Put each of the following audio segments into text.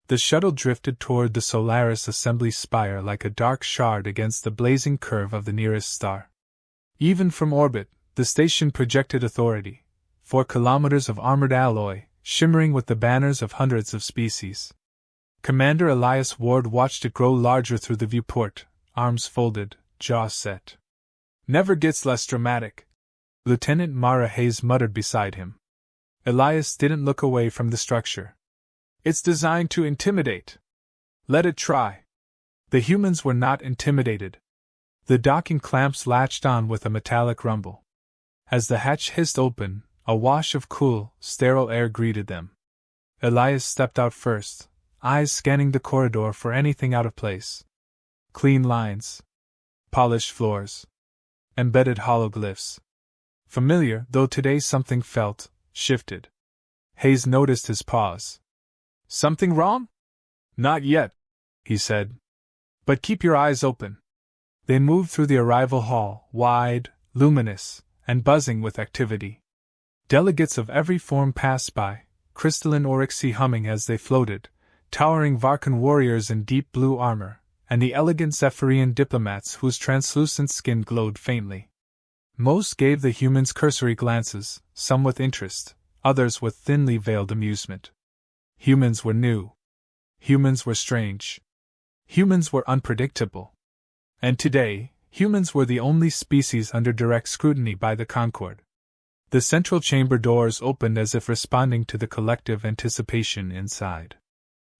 The shuttle drifted toward the Solaris assembly spire like a dark shard against the blazing curve of the nearest star. Even from orbit, the station projected authority, 4 kilometers of armored alloy, shimmering with the banners of hundreds of species. Commander Elias Ward watched it grow larger through the viewport, arms folded, jaws set. "Never gets less dramatic," Lieutenant Mara Hayes muttered beside him. Elias didn't look away from the structure. "It's designed to intimidate. Let it try." The humans were not intimidated. The docking clamps latched on with a metallic rumble. As the hatch hissed open, a wash of cool, sterile air greeted them. Elias stepped out first, eyes scanning the corridor for anything out of place. Clean lines. Polished floors. Embedded hologlyphs. Familiar, though today something felt, shifted. Hayes noticed his pause. "Something wrong?" "Not yet," he said. "But keep your eyes open." They moved through the arrival hall, wide, luminous, and buzzing with activity. Delegates of every form passed by, crystalline Oryxy humming as they floated, towering Varkan warriors in deep blue armor, and the elegant Zephyrian diplomats whose translucent skin glowed faintly. Most gave the humans cursory glances, some with interest, others with thinly veiled amusement. Humans were new. Humans were strange. Humans were unpredictable. And today, humans were the only species under direct scrutiny by the Concorde. The central chamber doors opened as if responding to the collective anticipation inside.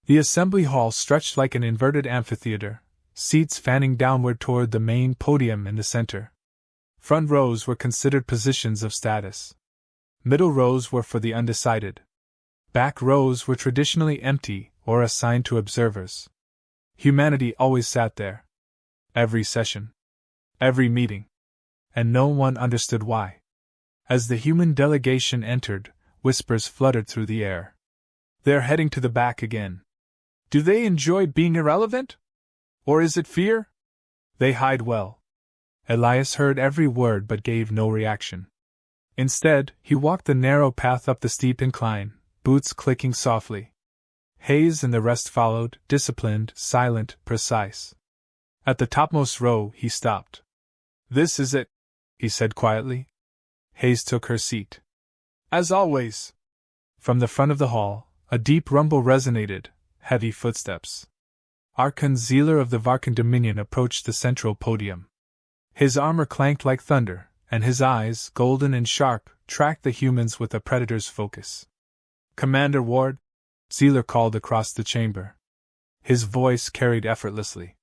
The assembly hall stretched like an inverted amphitheater, seats fanning downward toward the main podium in the center. Front rows were considered positions of status. Middle rows were for the undecided. Back rows were traditionally empty or assigned to observers. Humanity always sat there. Every session. Every meeting. And no one understood why. As the human delegation entered, whispers fluttered through the air. "They're heading to the back again. Do they enjoy being irrelevant? Or is it fear? They hide well." Elias heard every word but gave no reaction. Instead, he walked the narrow path up the steep incline, boots clicking softly. Hayes and the rest followed, disciplined, silent, precise. At the topmost row, he stopped. "This is it," he said quietly. Hayes took her seat. "As always." From the front of the hall, a deep rumble resonated, heavy footsteps. Archon Zealer of the Varkan Dominion approached the central podium. His armor clanked like thunder, and his eyes, golden and sharp, tracked the humans with a predator's focus. "Commander Ward," Zealer called across the chamber. His voice carried effortlessly.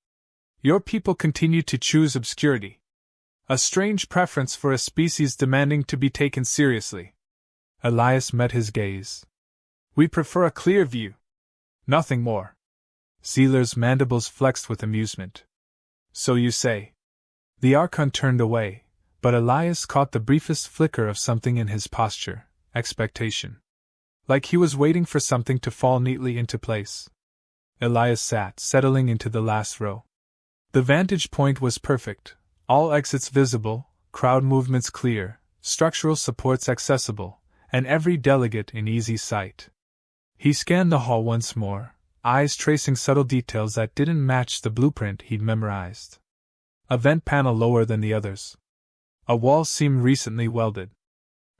"Your people continue to choose obscurity. A strange preference for a species demanding to be taken seriously." Elias met his gaze. "We prefer a clear view. Nothing more." Zealer's mandibles flexed with amusement. "So you say." The Archon turned away, but Elias caught the briefest flicker of something in his posture, expectation. Like he was waiting for something to fall neatly into place. Elias sat, settling into the last row. The vantage point was perfect, all exits visible, crowd movements clear, structural supports accessible, and every delegate in easy sight. He scanned the hall once more, eyes tracing subtle details that didn't match the blueprint he'd memorized. A vent panel lower than the others. A wall seam recently welded.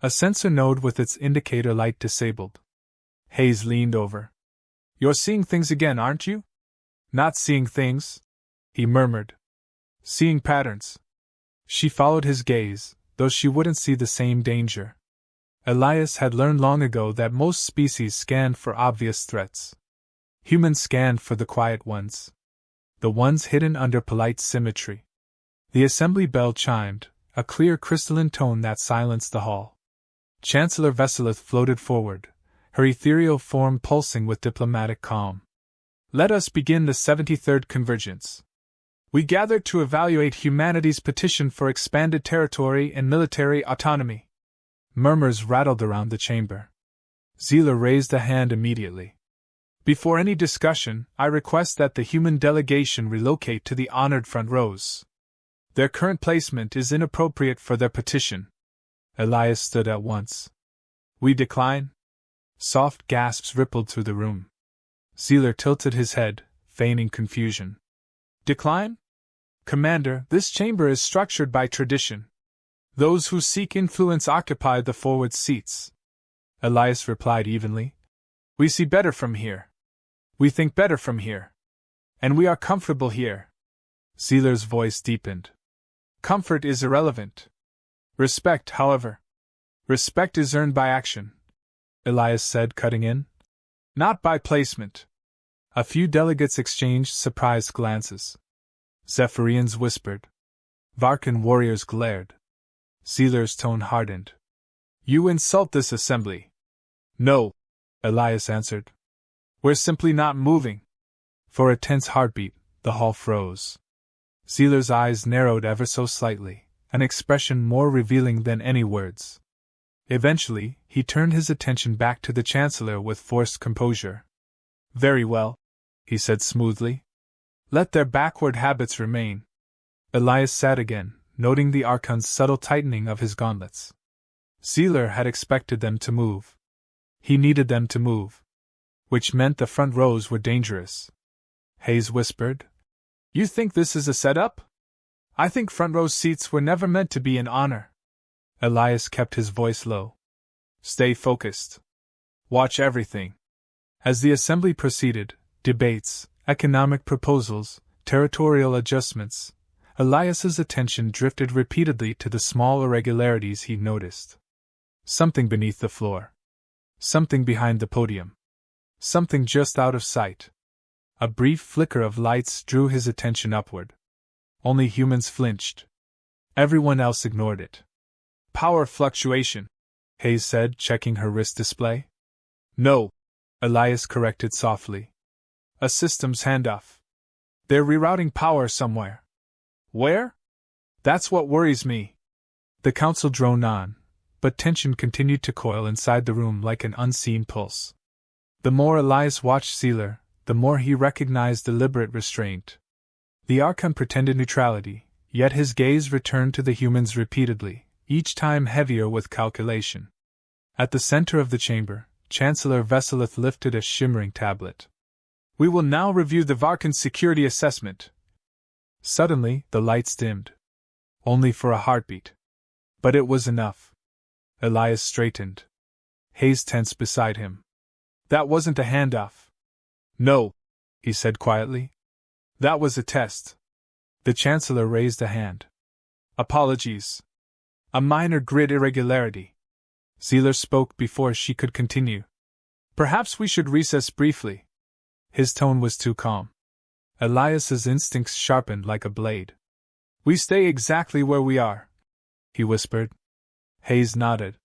A sensor node with its indicator light disabled. Hayes leaned over. "You're seeing things again, aren't you?" "Not seeing things," he murmured. "Seeing patterns." She followed his gaze, though she wouldn't see the same danger. Elias had learned long ago that most species scanned for obvious threats. Humans scanned for the quiet ones. The ones hidden under polite symmetry. The assembly bell chimed, a clear crystalline tone that silenced the hall. Chancellor Veselith floated forward, her ethereal form pulsing with diplomatic calm. "Let us begin the 73rd Convergence. We gathered to evaluate humanity's petition for expanded territory and military autonomy." Murmurs rattled around the chamber. Zealer raised a hand immediately. "Before any discussion, I request that the human delegation relocate to the honored front rows. Their current placement is inappropriate for their petition." Elias stood at once. "We decline?" Soft gasps rippled through the room. Sealer tilted his head, feigning confusion. Decline? Commander, this chamber is structured by tradition. Those who seek influence occupy the forward seats. Elias replied evenly. We see better from here. We think better from here. And we are comfortable here. Sealer's voice deepened. Comfort is irrelevant. Respect, however. Respect is earned by action, Elias said, cutting in. Not by placement. A few delegates exchanged surprised glances. Zephyrians whispered. Varkan warriors glared. Sealer's tone hardened. You insult this assembly. No, Elias answered. We're simply not moving. For a tense heartbeat, the hall froze. Sealer's eyes narrowed ever so slightly, an expression more revealing than any words. Eventually, he turned his attention back to the Chancellor with forced composure. Very well, he said smoothly. Let their backward habits remain. Elias sat again, noting the Archon's subtle tightening of his gauntlets. Sealer had expected them to move. He needed them to move. Which meant the front rows were dangerous. Hayes whispered. You think this is a setup? I think front row seats were never meant to be an honor. Elias kept his voice low. Stay focused. Watch everything. As the assembly proceeded, debates, economic proposals, territorial adjustments, Elias's attention drifted repeatedly to the small irregularities he noticed. Something beneath the floor. Something behind the podium. Something just out of sight. A brief flicker of lights drew his attention upward. Only humans flinched. Everyone else ignored it. Power fluctuation, Hayes said, checking her wrist display. No, Elias corrected softly. A systems handoff. They're rerouting power somewhere. Where? That's what worries me. The council droned on, but tension continued to coil inside the room like an unseen pulse. The more Elias watched Sealer, the more he recognized deliberate restraint. The Archon pretended neutrality, yet his gaze returned to the humans repeatedly, each time heavier with calculation. At the center of the chamber, Chancellor Veselith lifted a shimmering tablet. We will now review the Varkan security assessment. Suddenly, the lights dimmed. Only for a heartbeat. But it was enough. Elias straightened. Hayes tensed beside him. That wasn't a handoff. No, he said quietly. That was a test. The Chancellor raised a hand. Apologies. A minor grid irregularity. Sealer spoke before she could continue. Perhaps we should recess briefly. His tone was too calm. Elias's instincts sharpened like a blade. We stay exactly where we are, he whispered. Hayes nodded.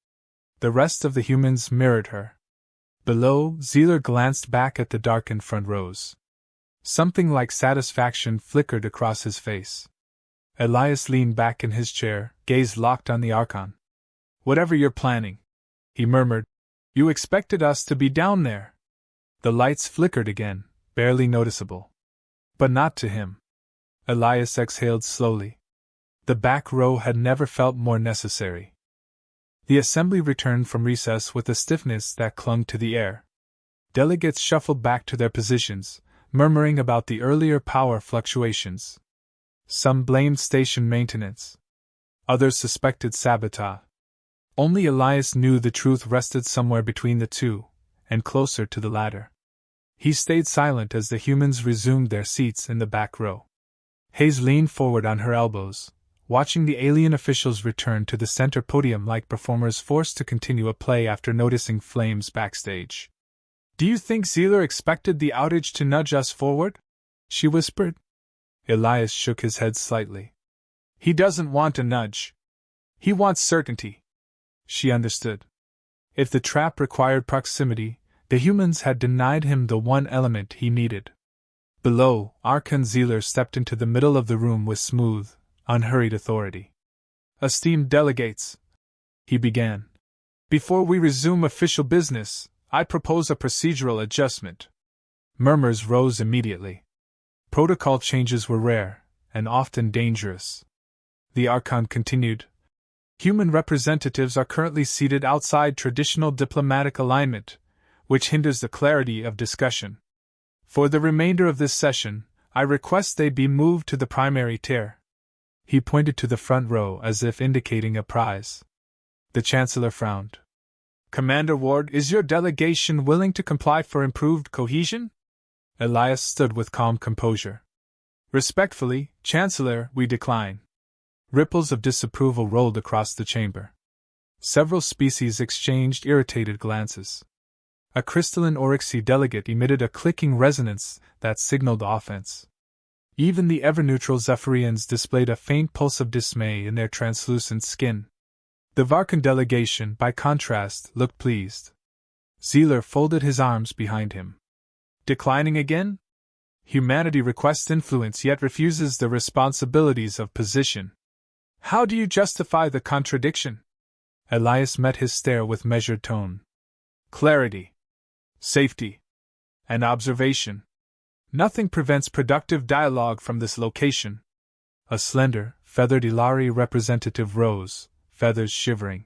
The rest of the humans mirrored her. Below, Sealer glanced back at the darkened front rows. Something like satisfaction flickered across his face. Elias leaned back in his chair, gaze locked on the Archon. Whatever you're planning, he murmured. You expected us to be down there. The lights flickered again, barely noticeable. But not to him. Elias exhaled slowly. The back row had never felt more necessary. The assembly returned from recess with a stiffness that clung to the air. Delegates shuffled back to their positions, murmuring about the earlier power fluctuations. Some blamed station maintenance. Others suspected sabotage. Only Elias knew the truth rested somewhere between the two, and closer to the latter. He stayed silent as the humans resumed their seats in the back row. Hayes leaned forward on her elbows, watching the alien officials return to the center podium like performers forced to continue a play after noticing flames backstage. Do you think Sealer expected the outage to nudge us forward? She whispered. Elias shook his head slightly. He doesn't want a nudge. He wants certainty. She understood. If the trap required proximity, the humans had denied him the one element he needed. Below, Archon Sealer stepped into the middle of the room with smooth, unhurried authority. Esteemed delegates, he began. Before we resume official business, I propose a procedural adjustment. Murmurs rose immediately. Protocol changes were rare, and often dangerous. The Archon continued. Human representatives are currently seated outside traditional diplomatic alignment, which hinders the clarity of discussion. For the remainder of this session, I request they be moved to the primary tier. He pointed to the front row as if indicating a prize. The Chancellor frowned. Commander Ward, is your delegation willing to comply for improved cohesion? Elias stood with calm composure. Respectfully, Chancellor, we decline. Ripples of disapproval rolled across the chamber. Several species exchanged irritated glances. A crystalline Oryxy delegate emitted a clicking resonance that signaled offense. Even the ever-neutral Zephyrians displayed a faint pulse of dismay in their translucent skin. The Varkan delegation, by contrast, looked pleased. Zealer folded his arms behind him. Declining again? Humanity requests influence yet refuses the responsibilities of position. How do you justify the contradiction? Elias met his stare with measured tone. Clarity, safety, and observation. Nothing prevents productive dialogue from this location. A slender, feathered Ilari representative rose, feathers shivering.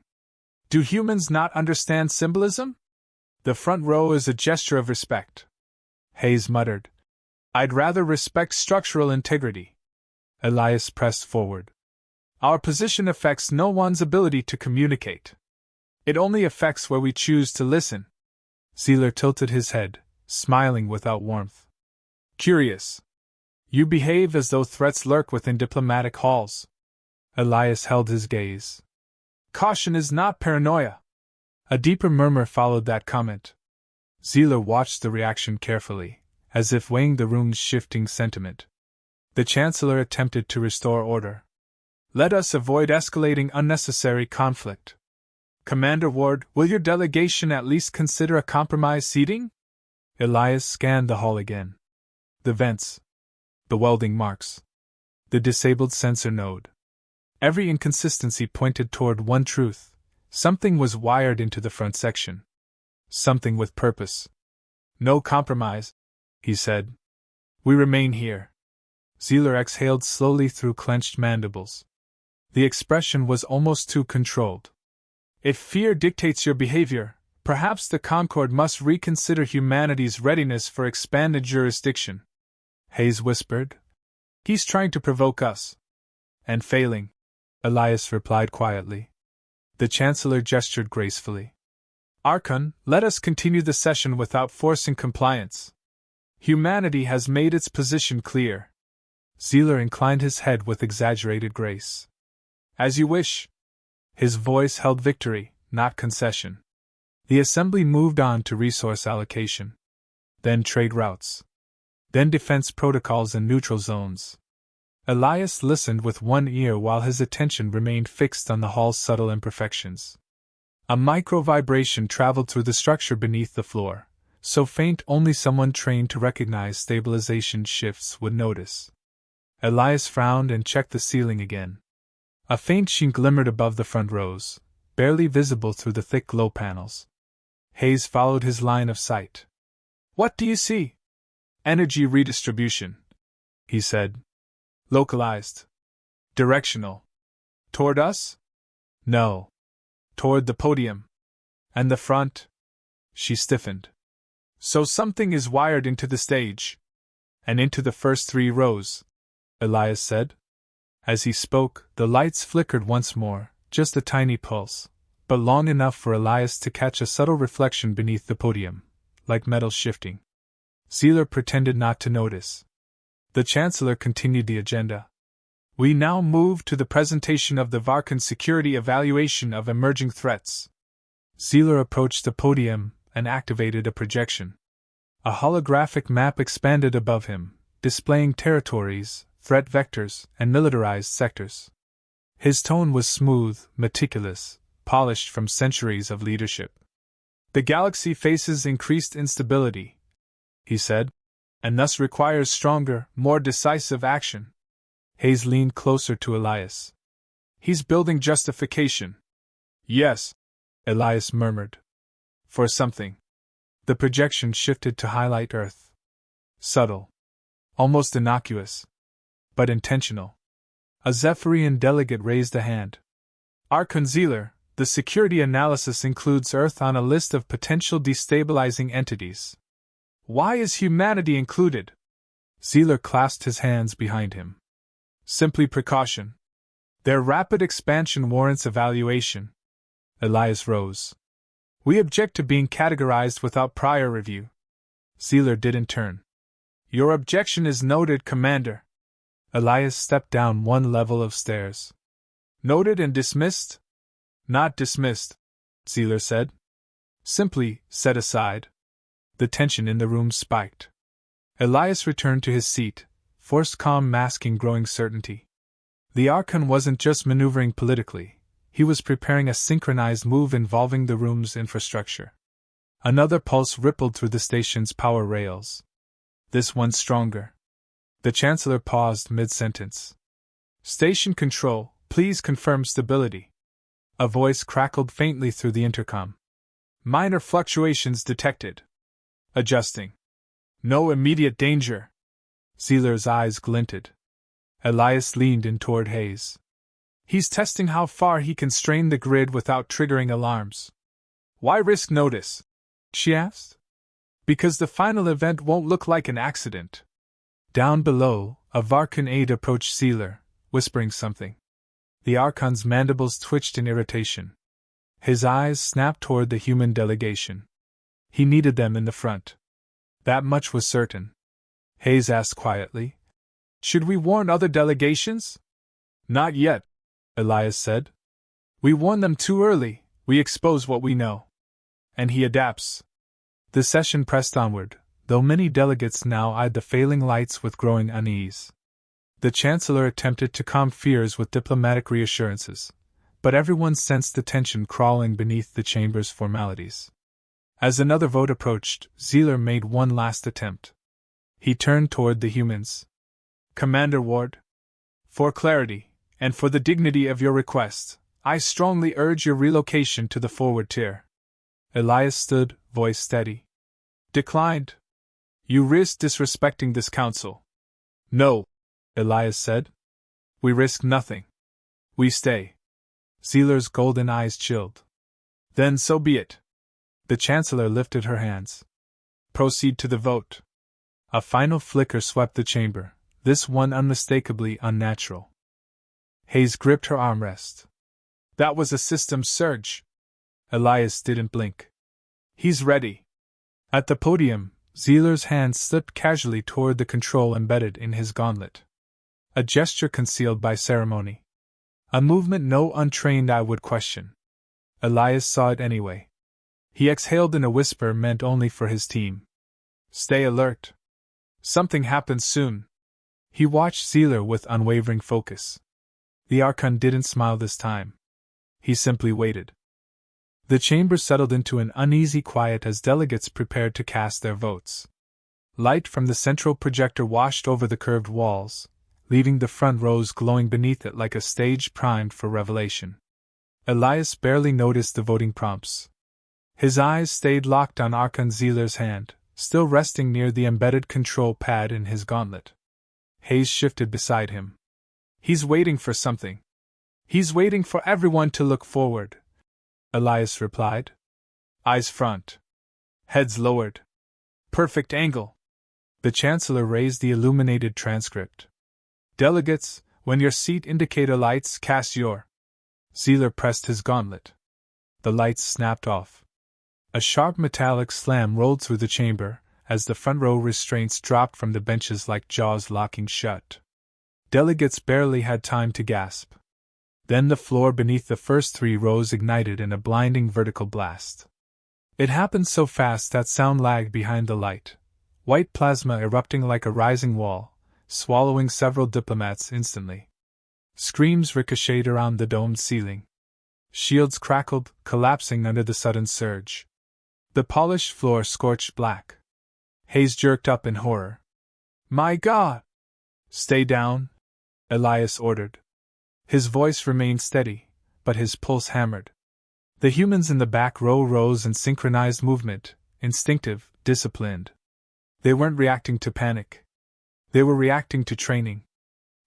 Do humans not understand symbolism? The front row is a gesture of respect. Hayes muttered. I'd rather respect structural integrity. Elias pressed forward. Our position affects no one's ability to communicate. It only affects where we choose to listen. Zealer tilted his head, smiling without warmth. Curious. You behave as though threats lurk within diplomatic halls. Elias held his gaze. Caution is not paranoia. A deeper murmur followed that comment. Zealer watched the reaction carefully, as if weighing the room's shifting sentiment. The Chancellor attempted to restore order. Let us avoid escalating unnecessary conflict. Commander Ward, will your delegation at least consider a compromise seating? Elias scanned the hall again. The vents. The welding marks. The disabled sensor node. Every inconsistency pointed toward one truth. Something was wired into the front section. Something with purpose. No compromise, he said. We remain here. Zealer exhaled slowly through clenched mandibles. The expression was almost too controlled. If fear dictates your behavior, perhaps the Concord must reconsider humanity's readiness for expanded jurisdiction. Hayes whispered. He's trying to provoke us. And failing, Elias replied quietly. The Chancellor gestured gracefully. Archon, let us continue the session without forcing compliance. Humanity has made its position clear. Zealer inclined his head with exaggerated grace. As you wish. His voice held victory, not concession. The assembly moved on to resource allocation. Then trade routes. Then defense protocols and neutral zones. Elias listened with one ear while his attention remained fixed on the hall's subtle imperfections. A micro-vibration traveled through the structure beneath the floor, so faint only someone trained to recognize stabilization shifts would notice. Elias frowned and checked the ceiling again. A faint sheen glimmered above the front rows, barely visible through the thick glow panels. Hayes followed his line of sight. What do you see? Energy redistribution, he said. Localized. Directional. Toward us? No. Toward the podium. And the front? She stiffened. So something is wired into the stage. And into the first 3 rows, Elias said. As he spoke, the lights flickered once more, just a tiny pulse, but long enough for Elias to catch a subtle reflection beneath the podium, like metal shifting. Zealer pretended not to notice. The Chancellor continued the agenda. We now move to the presentation of the Varkan Security Evaluation of Emerging Threats. Zealer approached the podium and activated a projection. A holographic map expanded above him, displaying territories, threat vectors, and militarized sectors. His tone was smooth, meticulous, polished from centuries of leadership. The galaxy faces increased instability, he said, and thus requires stronger, more decisive action. Hayes leaned closer to Elias. He's building justification. Yes, Elias murmured. For something. The projection shifted to highlight Earth. Subtle. Almost innocuous. But intentional. A Zephyrian delegate raised a hand. Archon Zealer, the security analysis includes Earth on a list of potential destabilizing entities. Why is humanity included? Sealer clasped his hands behind him. Simply precaution. Their rapid expansion warrants evaluation. Elias rose. We object to being categorized without prior review. Sealer didn't turn. Your objection is noted, Commander. Elias stepped down one level of stairs. Noted and dismissed? Not dismissed, Sealer said. Simply set aside. The tension in the room spiked. Elias returned to his seat, forced calm masking growing certainty. The Archon wasn't just maneuvering politically, he was preparing a synchronized move involving the room's infrastructure. Another pulse rippled through the station's power rails. This one stronger. The Chancellor paused mid-sentence. Station control, please confirm stability. A voice crackled faintly through the intercom. Minor fluctuations detected. Adjusting. No immediate danger. Sealer's eyes glinted. Elias leaned in toward Hayes. He's testing how far he can strain the grid without triggering alarms. Why risk notice? She asked. Because the final event won't look like an accident. Down below, a Varkan aide approached Sealer, whispering something. The Archon's mandibles twitched in irritation. His eyes snapped toward the human delegation. He needed them in the front. That much was certain. Hayes asked quietly. Should we warn other delegations? Not yet, Elias said. We warn them too early, we expose what we know. And he adapts. The session pressed onward, though many delegates now eyed the failing lights with growing unease. The Chancellor attempted to calm fears with diplomatic reassurances, but everyone sensed the tension crawling beneath the chamber's formalities. As another vote approached, Sealer made one last attempt. He turned toward the humans. Commander Ward, for clarity, and for the dignity of your request, I strongly urge your relocation to the forward tier. Elias stood, voice steady. Declined. You risk disrespecting this council. No, Elias said. We risk nothing. We stay. Sealer's golden eyes chilled. Then so be it. The Chancellor lifted her hands. Proceed to the vote. A final flicker swept the chamber, this one unmistakably unnatural. Hayes gripped her armrest. That was a system surge. Elias didn't blink. He's ready. At the podium, Sealer's hand slipped casually toward the control embedded in his gauntlet. A gesture concealed by ceremony. A movement no untrained eye would question. Elias saw it anyway. He exhaled in a whisper meant only for his team. Stay alert. Something happens soon. He watched Sealer with unwavering focus. The Archon didn't smile this time. He simply waited. The chamber settled into an uneasy quiet as delegates prepared to cast their votes. Light from the central projector washed over the curved walls, leaving the front rows glowing beneath it like a stage primed for revelation. Elias barely noticed the voting prompts. His eyes stayed locked on Archon Sealer's hand, still resting near the embedded control pad in his gauntlet. Hayes shifted beside him. He's waiting for something. He's waiting for everyone to look forward, Elias replied. Eyes front. Heads lowered. Perfect angle. The Chancellor raised the illuminated transcript. Delegates, when your seat indicator lights cast your. Sealer pressed his gauntlet. The lights snapped off. A sharp metallic slam rolled through the chamber, as the front row restraints dropped from the benches like jaws locking shut. Delegates barely had time to gasp. Then the floor beneath the first three rows ignited in a blinding vertical blast. It happened so fast that sound lagged behind the light, white plasma erupting like a rising wall, swallowing several diplomats instantly. Screams ricocheted around the domed ceiling. Shields crackled, collapsing under the sudden surge. The polished floor scorched black. Hayes jerked up in horror. My God! Stay down, Elias ordered. His voice remained steady, but his pulse hammered. The humans in the back row rose in synchronized movement, instinctive, disciplined. They weren't reacting to panic. They were reacting to training.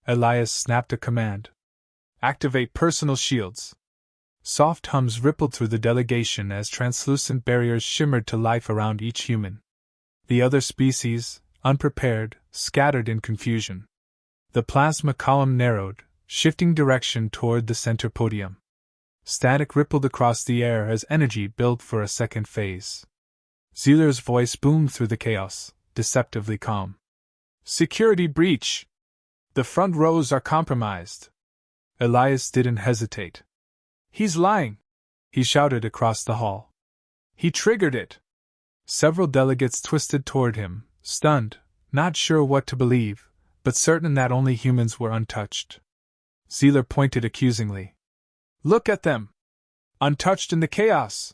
Elias snapped a command. Activate personal shields. Soft hums rippled through the delegation as translucent barriers shimmered to life around each human. The other species, unprepared, scattered in confusion. The plasma column narrowed, shifting direction toward the center podium. Static rippled across the air as energy built for a second phase. Zealer's voice boomed through the chaos, deceptively calm. Security breach! The front rows are compromised. Elias didn't hesitate. He's lying! He shouted across the hall. He triggered it! Several delegates twisted toward him, stunned, not sure what to believe, but certain that only humans were untouched. Zealer pointed accusingly. Look at them! Untouched in the chaos!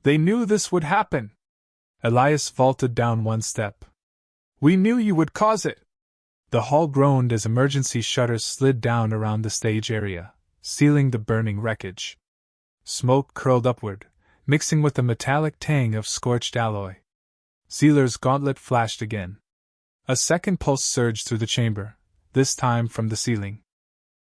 They knew this would happen! Elias vaulted down one step. We knew you would cause it! The hall groaned as emergency shutters slid down around the stage area, sealing the burning wreckage. Smoke curled upward, mixing with the metallic tang of scorched alloy. Zealer's gauntlet flashed again. A second pulse surged through the chamber, this time from the ceiling.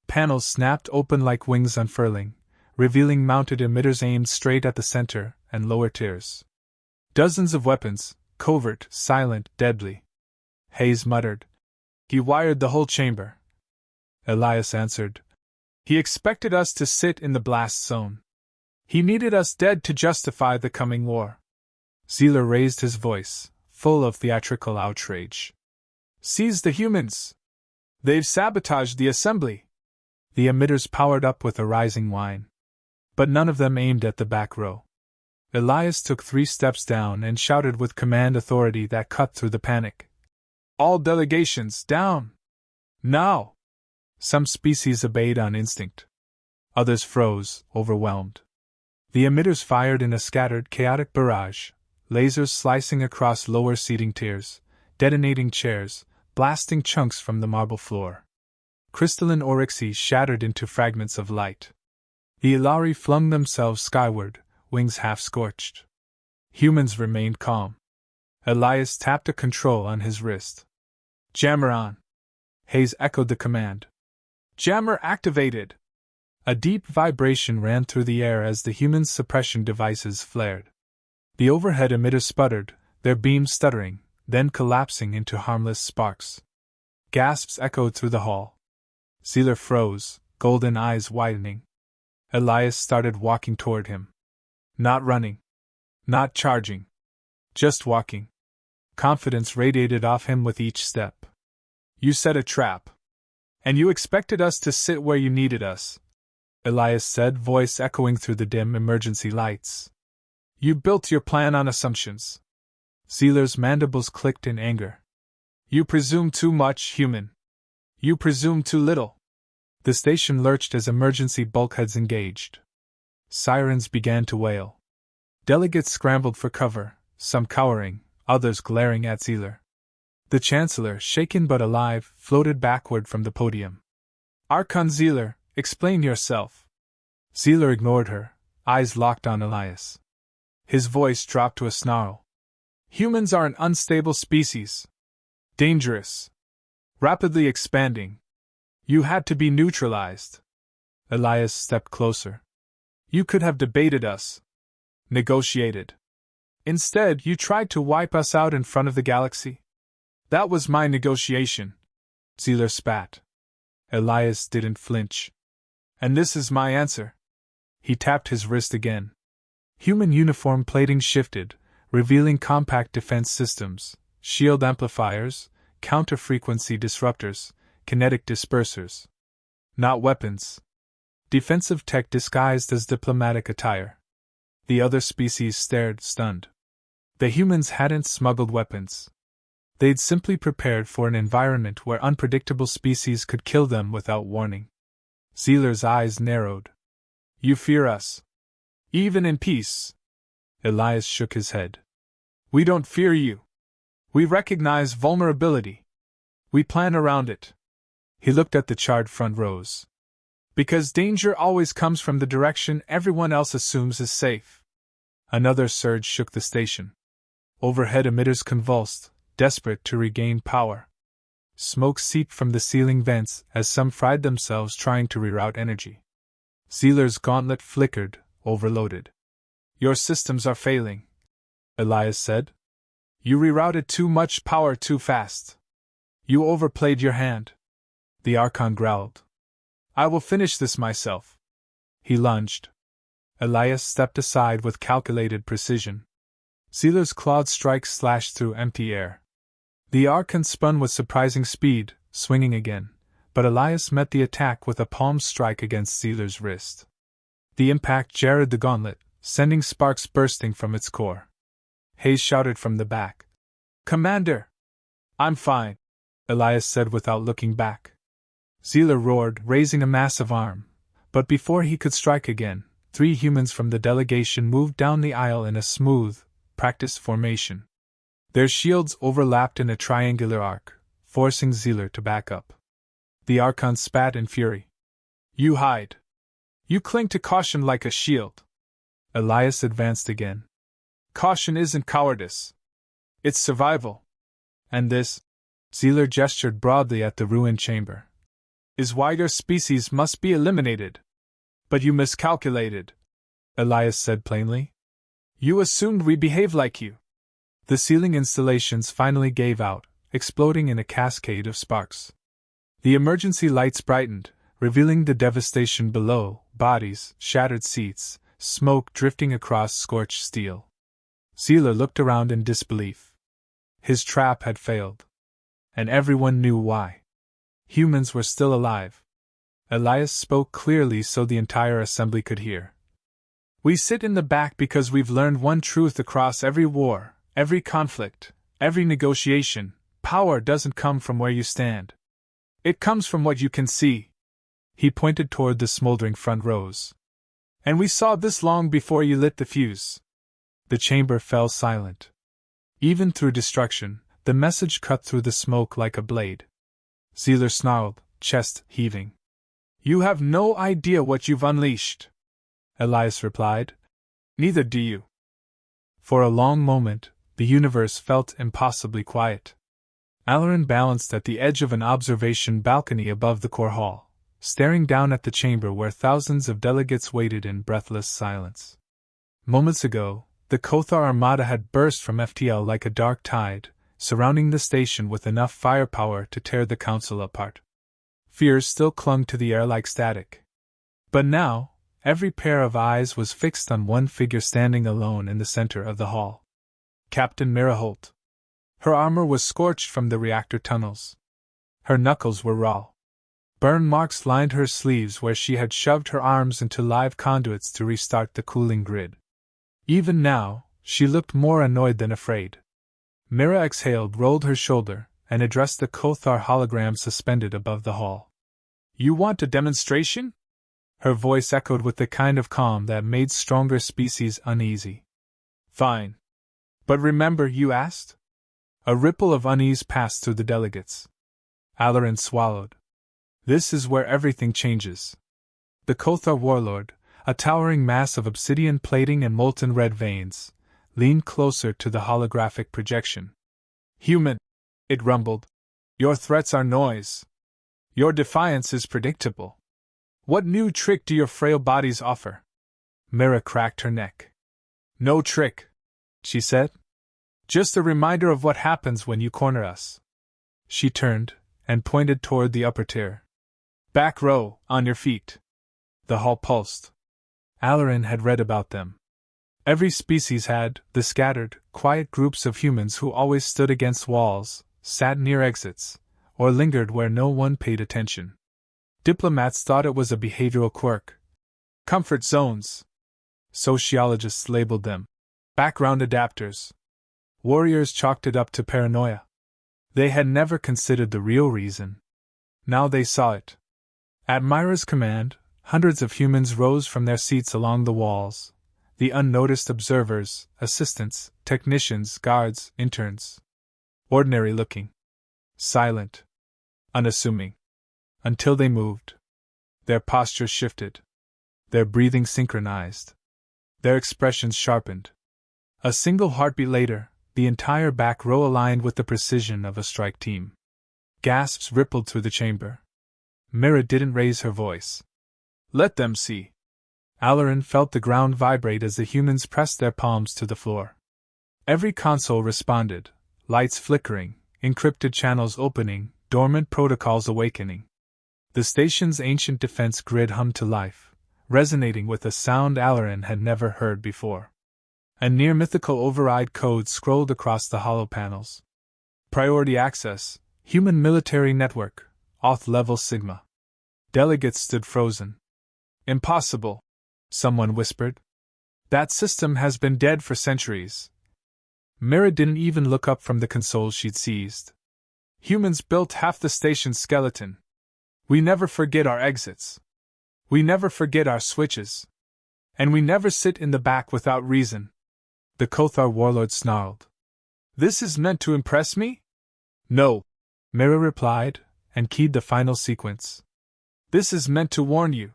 Panels snapped open like wings unfurling, revealing mounted emitters aimed straight at the center and lower tiers. Dozens of weapons, covert, silent, deadly. Hayes muttered. He wired the whole chamber. Elias answered. He expected us to sit in the blast zone. He needed us dead to justify the coming war. Zealer raised his voice, full of theatrical outrage. Seize the humans! They've sabotaged the assembly! The emitters powered up with a rising whine. But none of them aimed at the back row. Elias took 3 steps down and shouted with command authority that cut through the panic. All delegations, down! Now! Some species obeyed on instinct. Others froze, overwhelmed. The emitters fired in a scattered, chaotic barrage, lasers slicing across lower seating tiers, detonating chairs, blasting chunks from the marble floor. Crystalline Oryxes shattered into fragments of light. The Ilari flung themselves skyward, wings half-scorched. Humans remained calm. Elias tapped a control on his wrist. Jammer on! Hayes echoed the command. Jammer activated! A deep vibration ran through the air as the human suppression devices flared. The overhead emitters sputtered, their beams stuttering, then collapsing into harmless sparks. Gasps echoed through the hall. Zealer froze, golden eyes widening. Elias started walking toward him. Not running. Not charging. Just walking. Confidence radiated off him with each step. You set a trap. And you expected us to sit where you needed us, Elias said, voice echoing through the dim emergency lights. You built your plan on assumptions. Zealer's mandibles clicked in anger. You presume too much, human. You presume too little. The station lurched as emergency bulkheads engaged. Sirens began to wail. Delegates scrambled for cover, some cowering, others glaring at Zealer. The Chancellor, shaken but alive, floated backward from the podium. Archon Zealer, explain yourself. Zealer ignored her, eyes locked on Elias. His voice dropped to a snarl. Humans are an unstable species. Dangerous. Rapidly expanding. You had to be neutralized. Elias stepped closer. You could have debated us. Negotiated. Instead, you tried to wipe us out in front of the galaxy. That was my negotiation. Zealer spat. Elias didn't flinch. And this is my answer. He tapped his wrist again. Human uniform plating shifted, revealing compact defense systems, shield amplifiers, counter-frequency disruptors, kinetic dispersers. Not weapons. Defensive tech disguised as diplomatic attire. The other species stared, stunned. The humans hadn't smuggled weapons. They'd simply prepared for an environment where unpredictable species could kill them without warning. Zealer's eyes narrowed. You fear us. Even in peace. Elias shook his head. We don't fear you. We recognize vulnerability. We plan around it. He looked at the charred front rows. Because danger always comes from the direction everyone else assumes is safe. Another surge shook the station. Overhead emitters convulsed, desperate to regain power. Smoke seeped from the ceiling vents as some fried themselves trying to reroute energy. Zealer's gauntlet flickered, overloaded. Your systems are failing, Elias said. You rerouted too much power too fast. You overplayed your hand. The Archon growled. I will finish this myself. He lunged. Elias stepped aside with calculated precision. Sealer's clawed strike slashed through empty air. The Archon spun with surprising speed, swinging again, but Elias met the attack with a palm strike against Sealer's wrist. The impact jarred the gauntlet, sending sparks bursting from its core. Hayes shouted from the back. Commander! I'm fine, Elias said without looking back. Sealer roared, raising a massive arm, but before he could strike again, 3 humans from the delegation moved down the aisle in a smooth, practiced formation. Their shields overlapped in a triangular arc, forcing Sealer to back up. The Archon spat in fury. You hide. You cling to caution like a shield. Elias advanced again. Caution isn't cowardice. It's survival. And this, Sealer gestured broadly at the ruined chamber, is why your species must be eliminated. But you miscalculated, Elias said plainly. You assumed we behave like you. The ceiling installations finally gave out, exploding in a cascade of sparks. The emergency lights brightened, revealing the devastation below: bodies, shattered seats, smoke drifting across scorched steel. Sealer looked around in disbelief. His trap had failed. And everyone knew why. Humans were still alive. Elias spoke clearly so the entire assembly could hear. We sit in the back because we've learned one truth across every war, every conflict, every negotiation: power doesn't come from where you stand. It comes from what you can see. He pointed toward the smoldering front rows. And we saw this long before you lit the fuse. The chamber fell silent. Even through destruction, the message cut through the smoke like a blade. Sealer snarled, chest heaving. You have no idea what you've unleashed, Elias replied. Neither do you. For a long moment, the universe felt impossibly quiet. Alarin balanced at the edge of an observation balcony above the core hall, staring down at the chamber where thousands of delegates waited in breathless silence. Moments ago, the Kothar armada had burst from FTL like a dark tide, surrounding the station with enough firepower to tear the council apart. Fear still clung to the air like static. But now, every pair of eyes was fixed on one figure standing alone in the center of the hall. Captain Mira Holt. Her armor was scorched from the reactor tunnels. Her knuckles were raw. Burn marks lined her sleeves where she had shoved her arms into live conduits to restart the cooling grid. Even now, she looked more annoyed than afraid. Mira exhaled, rolled her shoulder, and addressed the Kothar hologram suspended above the hall. You want a demonstration? Her voice echoed with the kind of calm that made stronger species uneasy. Fine. But remember, you asked? A ripple of unease passed through the delegates. Alarin swallowed. This is where everything changes. The Kothar warlord, a towering mass of obsidian plating and molten red veins, leaned closer to the holographic projection. Human, it rumbled. Your threats are noise. Your defiance is predictable. What new trick do your frail bodies offer? Mira cracked her neck. No trick, she said. Just a reminder of what happens when you corner us. She turned and pointed toward the upper tier. Back row, on your feet. The hall pulsed. Alarin had read about them. Every species had the scattered, quiet groups of humans who always stood against walls, sat near exits, or lingered where no one paid attention. Diplomats thought it was a behavioral quirk. Comfort zones. Sociologists labeled them background adapters. Warriors chalked it up to paranoia. They had never considered the real reason. Now they saw it. At Myra's command, hundreds of humans rose from their seats along the walls, the unnoticed observers, assistants, technicians, guards, interns. Ordinary looking. Silent. Unassuming. Until they moved. Their postures shifted. Their breathing synchronized. Their expressions sharpened. A single heartbeat later, the entire back row aligned with the precision of a strike team. Gasps rippled through the chamber. Mira didn't raise her voice. Let them see. Alarin felt the ground vibrate as the humans pressed their palms to the floor. Every console responded, lights flickering, encrypted channels opening, dormant protocols awakening. The station's ancient defense grid hummed to life, resonating with a sound Alarin had never heard before. A near-mythical override code scrolled across the hollow panels. Priority access, human military network, auth level Sigma. Delegates stood frozen. Impossible, someone whispered. That system has been dead for centuries. Mira didn't even look up from the console she'd seized. Humans built half the station's skeleton. We never forget our exits. We never forget our switches. And we never sit in the back without reason. The Kothar warlord snarled. This is meant to impress me? No, Mira replied, and keyed the final sequence. This is meant to warn you.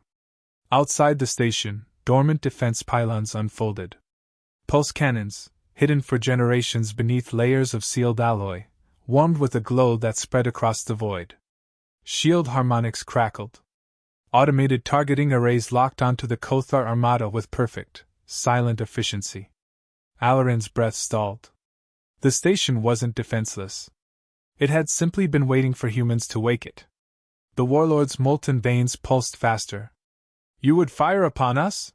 Outside the station, dormant defense pylons unfolded. Pulse cannons, hidden for generations beneath layers of sealed alloy, warmed with a glow that spread across the void. Shield harmonics crackled. Automated targeting arrays locked onto the Kothar armada with perfect, silent efficiency. Alarin's breath stalled. The station wasn't defenseless. It had simply been waiting for humans to wake it. The warlord's molten veins pulsed faster. You would fire upon us?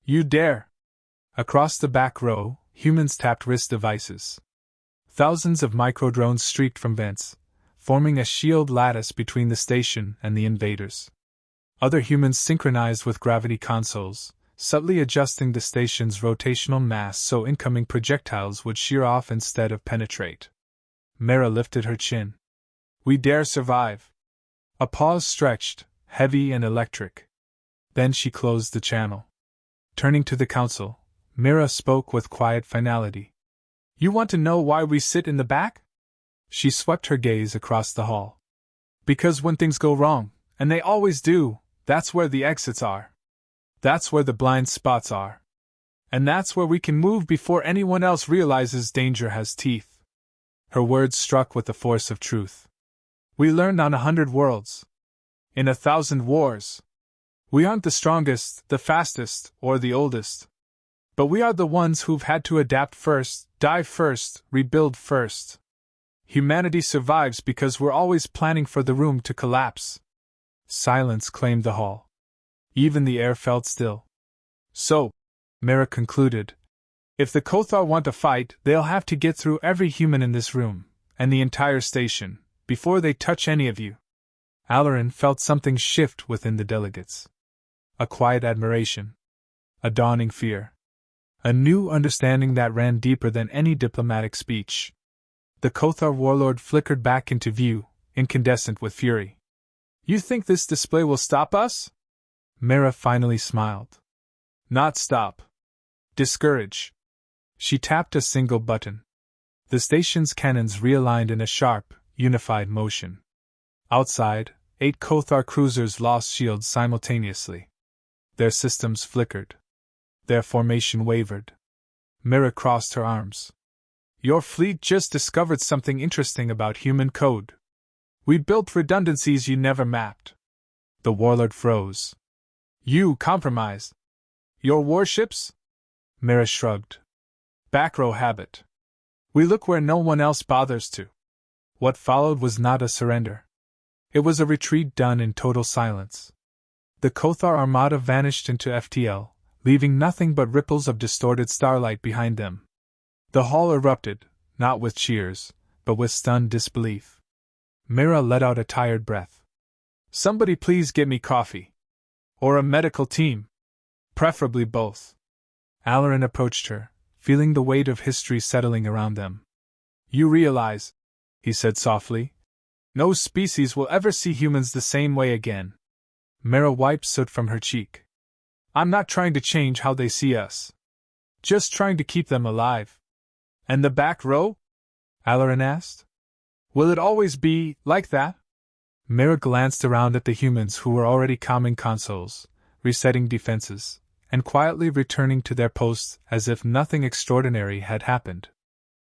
You dare! Across the back row, humans tapped wrist devices. Thousands of microdrones streaked from vents, forming a shield lattice between the station and the invaders. Other humans synchronized with gravity consoles, subtly adjusting the station's rotational mass so incoming projectiles would shear off instead of penetrate. Mira lifted her chin. We dare survive. A pause stretched, heavy and electric. Then she closed the channel. Turning to the council, Mira spoke with quiet finality. You want to know why we sit in the back? She swept her gaze across the hall. Because when things go wrong, and they always do, that's where the exits are. That's where the blind spots are. And that's where we can move before anyone else realizes danger has teeth. Her words struck with the force of truth. We learned on 100 worlds. In 1,000 wars. We aren't the strongest, the fastest, or the oldest. But we are the ones who've had to adapt first, die first, rebuild first. Humanity survives because we're always planning for the room to collapse. Silence claimed the hall. Even the air felt still. So, Mira concluded, if the Kothar want to fight, they'll have to get through every human in this room, and the entire station, before they touch any of you. Alarin felt something shift within the delegates. A quiet admiration. A dawning fear. A new understanding that ran deeper than any diplomatic speech. The Kothar warlord flickered back into view, incandescent with fury. You think this display will stop us? Mira finally smiled. Not stop. Discourage. She tapped a single button. The station's cannons realigned in a sharp, unified motion. Outside, 8 Kothar cruisers lost shields simultaneously. Their systems flickered. Their formation wavered. Mira crossed her arms. Your fleet just discovered something interesting about human code. We built redundancies you never mapped. The warlord froze. You compromised. Your warships? Mira shrugged. Back row habit. We look where no one else bothers to. What followed was not a surrender. It was a retreat done in total silence. The Kothar armada vanished into FTL, leaving nothing but ripples of distorted starlight behind them. The hall erupted, not with cheers, but with stunned disbelief. Mira let out a tired breath. Somebody please get me coffee. Or a medical team. Preferably both. Alarin approached her, feeling the weight of history settling around them. You realize, he said softly, no species will ever see humans the same way again. Mira wiped soot from her cheek. I'm not trying to change how they see us. Just trying to keep them alive. And the back row? Alarin asked. Will it always be like that? Mira glanced around at the humans who were already calming consoles, resetting defenses, and quietly returning to their posts as if nothing extraordinary had happened.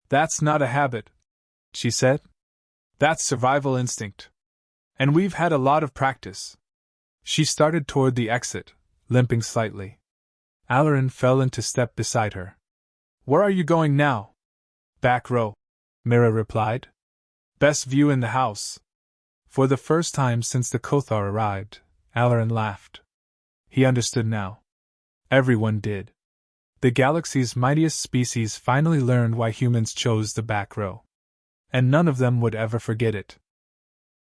That's not a habit, she said. That's survival instinct. And we've had a lot of practice. She started toward the exit, limping slightly. Alarin fell into step beside her. Where are you going now? Back row. Mira replied. Best view in the house. For the first time since the Kothar arrived, Alarin laughed. He understood now. Everyone did. The galaxy's mightiest species finally learned why humans chose the back row. And none of them would ever forget it.